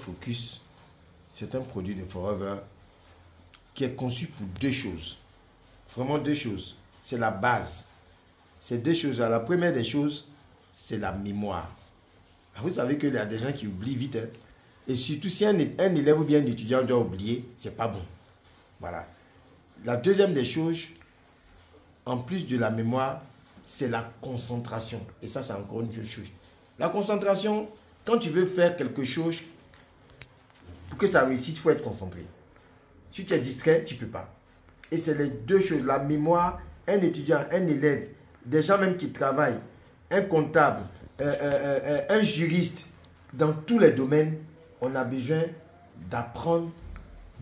Focus, c'est un produit de Forever qui est conçu pour deux choses. Vraiment deux choses. C'est la base. Ces deux choses-là. La première des choses, c'est la mémoire. Vous savez qu'il y a des gens qui oublient vite. Hein? Et surtout, si un élève ou bien un étudiant doit oublier, c'est pas bon. Voilà. La deuxième des choses, en plus de la mémoire, c'est la concentration. Et ça, c'est encore une autre chose. La concentration, quand tu veux faire quelque chose, pour que ça réussisse, il faut être concentré. Si tu es distrait, tu ne peux pas. Et c'est les deux choses. La mémoire, un étudiant, un élève, des gens même qui travaillent, un comptable, un juriste, dans tous les domaines, on a besoin d'apprendre,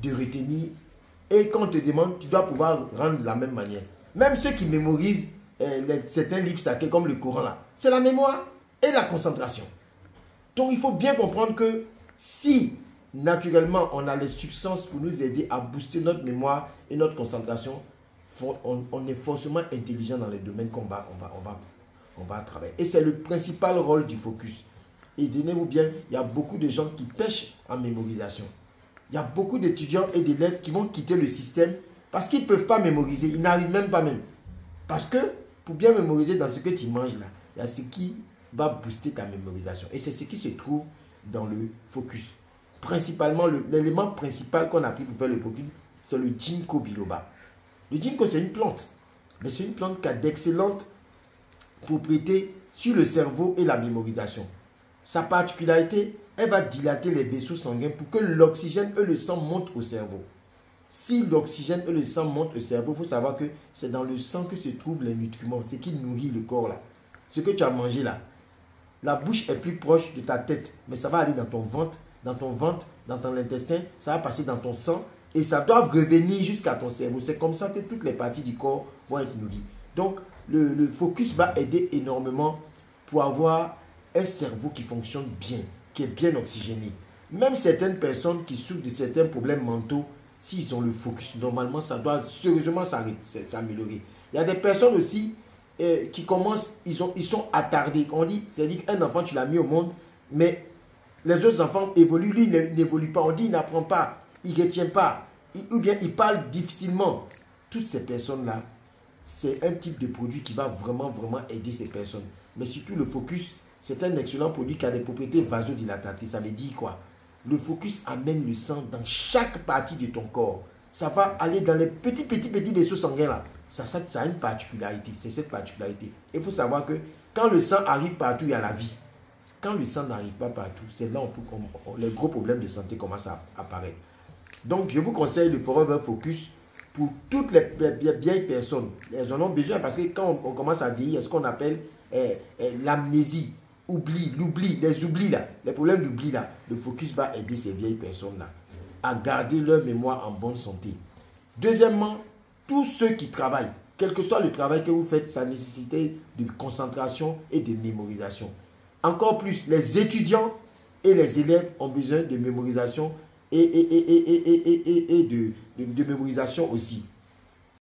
de retenir. Et quand on te demande, tu dois pouvoir rendre de la même manière. Même ceux qui mémorisent certains livres sacrés comme le Coran, là, c'est la mémoire et la concentration. Donc il faut bien comprendre que si naturellement on a les substances pour nous aider à booster notre mémoire et notre concentration, on est forcément intelligent dans les domaines qu'on va travailler. Et c'est le principal rôle du focus. Et tenez-vous bien, il y a beaucoup de gens qui pêchent en mémorisation. Il y a beaucoup d'étudiants et d'élèves qui vont quitter le système parce qu'ils ne peuvent pas mémoriser. Ils n'arrivent même pas même. Parce que pour bien mémoriser dans ce que tu manges là, il y a ce qui va booster ta mémorisation. Et c'est ce qui se trouve dans le focus. Principalement, l'élément principal qu'on a pris pour faire le focus, c'est le ginkgo biloba. Le ginkgo, c'est une plante. Mais c'est une plante qui a d'excellentes propriétés sur le cerveau et la mémorisation. Sa particularité, elle va dilater les vaisseaux sanguins pour que l'oxygène et le sang montent au cerveau. Si l'oxygène et le sang montent au cerveau, il faut savoir que c'est dans le sang que se trouvent les nutriments, ce qui nourrit le corps là. Ce que tu as mangé là. La bouche est plus proche de ta tête, mais ça va aller dans ton ventre, dans ton intestin, ça va passer dans ton sang et ça doit revenir jusqu'à ton cerveau. C'est comme ça que toutes les parties du corps vont être nourries. Donc, le focus va aider énormément pour avoir un cerveau qui fonctionne bien, qui est bien oxygéné. Même certaines personnes qui souffrent de certains problèmes mentaux, s'ils ont le focus, normalement, ça doit sérieusement s'améliorer. Il y a des personnes aussi qui commencent, ils sont attardés. On dit, c'est-à-dire qu'un enfant, tu l'as mis au monde, mais les autres enfants évoluent, lui, il n'évolue pas. On dit, il n'apprend pas, il ne retient pas, ou bien il parle difficilement. Toutes ces personnes-là, c'est un type de produit qui va vraiment, vraiment aider ces personnes. Mais surtout, le focus, c'est un excellent produit qui a des propriétés vasodilatatrices. Ça veut dire quoi? Le focus amène le sang dans chaque partie de ton corps. Ça va aller dans les petits vaisseaux sanguins là. Ça a une particularité. C'est cette particularité. Il faut savoir que quand le sang arrive partout, il y a la vie. Quand le sang n'arrive pas partout, c'est là où les gros problèmes de santé commencent à apparaître. Donc, je vous conseille le Forever Focus pour toutes les vieilles personnes. Elles en ont besoin parce que quand on commence à vieillir, il y a ce qu'on appelle l'amnésie. L'oubli, les oublis là, les problèmes d'oubli là, le focus va aider ces vieilles personnes là à garder leur mémoire en bonne santé. Deuxièmement, tous ceux qui travaillent, quel que soit le travail que vous faites, ça nécessite de concentration et de mémorisation. Encore plus, les étudiants et les élèves ont besoin de mémorisation et de mémorisation aussi.